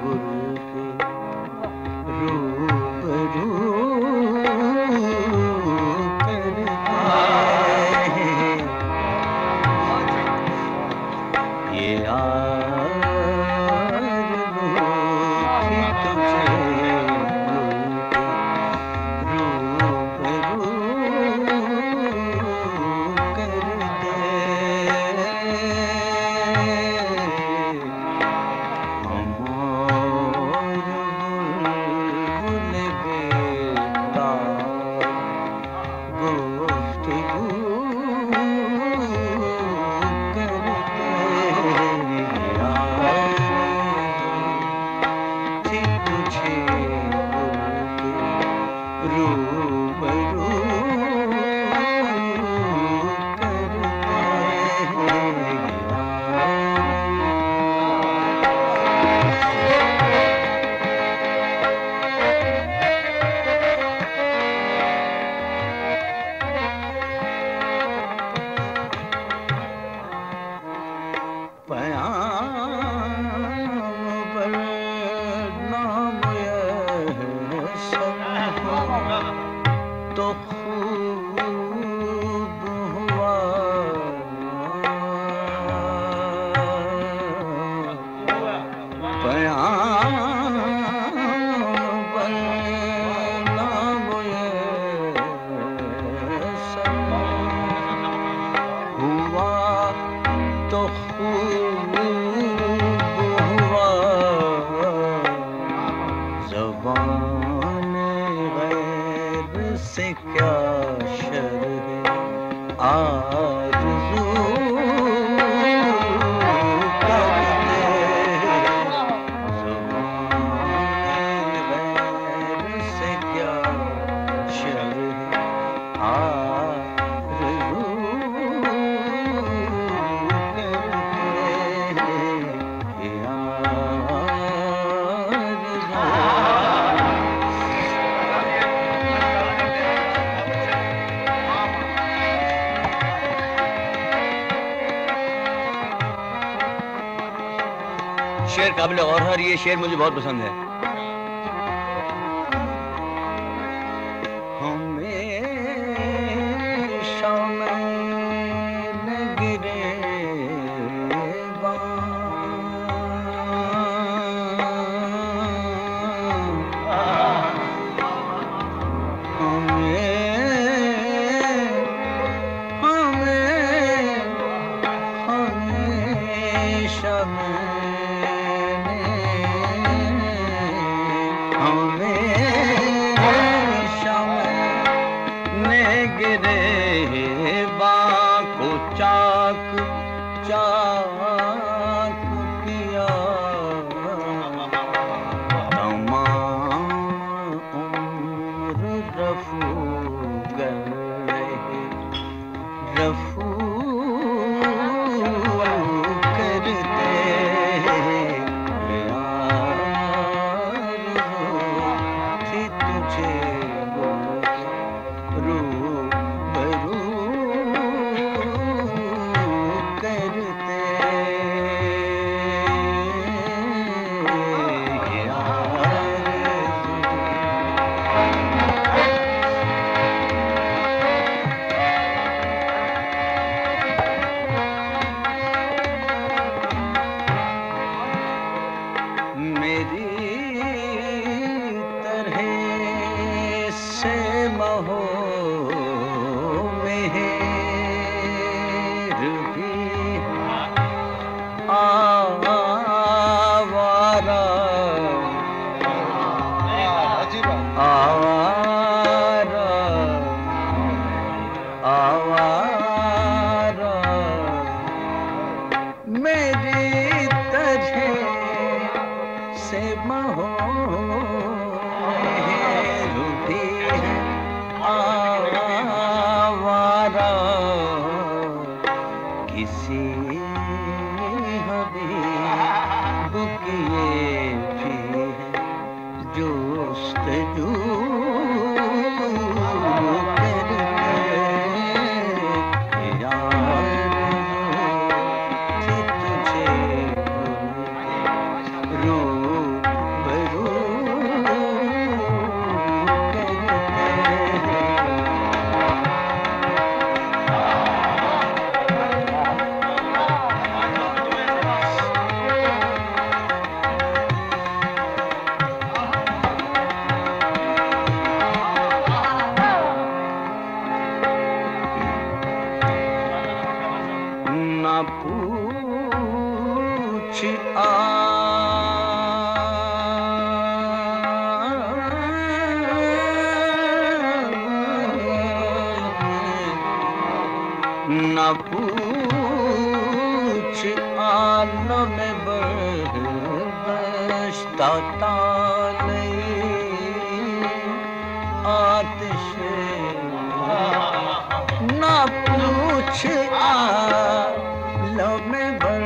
गुल के रूबरू करते ये आरज़ू थी तुझे तो खूब हुआ पयाम बरना मुयस्सर हुआ तो खूब हुआ ज़बान से क्या शर्ह आरज़ू करते ज़बान गैर से क्या शर्ह आरज़ू करते शेर काबिल गौर है और ये शेर मुझे बहुत पसंद है। हमेशा मैंने गिरेबां को चाक चाक किया तमाम उम्र रफू गए रफू करते थी तुझे मेरी तरह से महो मेहर भी आवारा आवारा आवारा मेरी तरह से महो भी आवारा किसी हबीब किए भी जोस्तजू करते गश्ता ताले आतिश ना पूछ लो में बर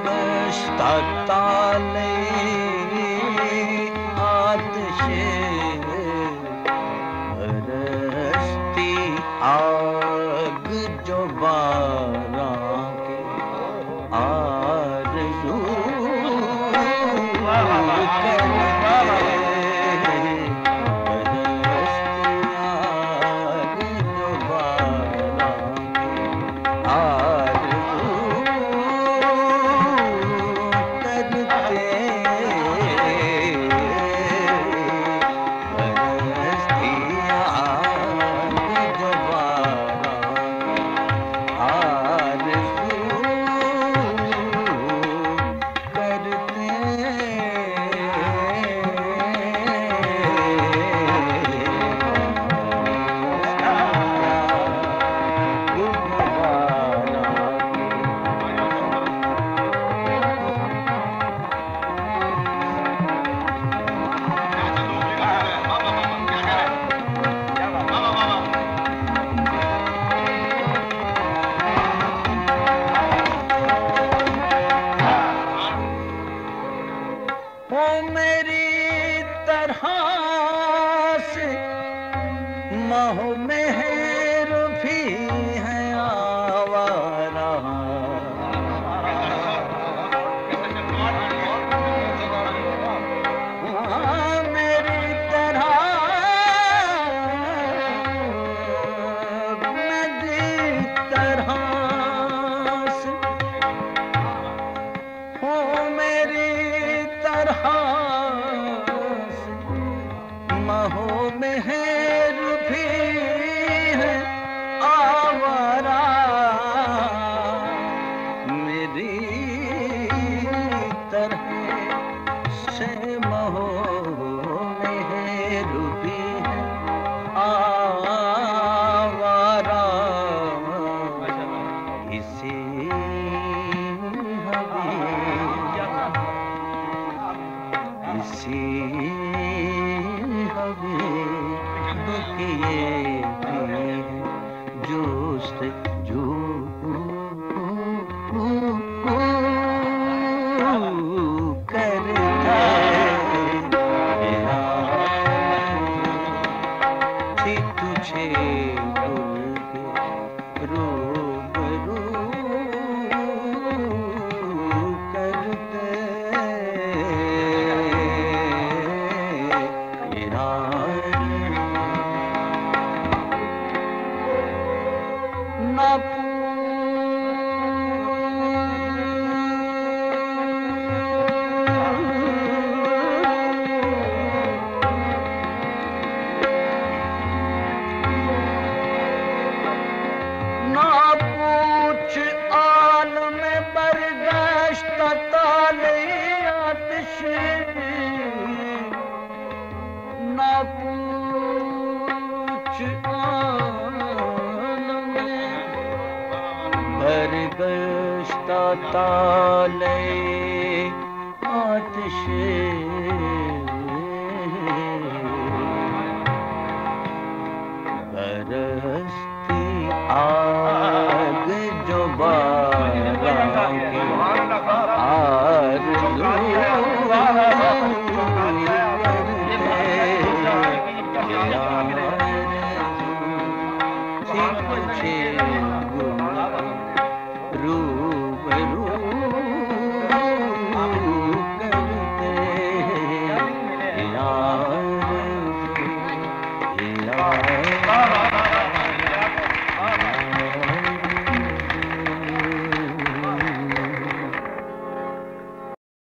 गश्ता ताले आतिश बरसती आग जो बारां के आरज़ू मोह मेहर भी है आवारा मेरी तरह मेरी तरह से हो मेरी तरह से मोह मेहर भी है आवारा मेरी तरह से मोह मेहर भी है आवारा इसी किए जोस्त जो करता थी तुझे भूल के रूबरू करते ना पूछ आलम बरगश्त ताले आतिश ना पूछ आलम बरगश्त ताले आतिश बरसती आग जो बारां की आरज़ू करते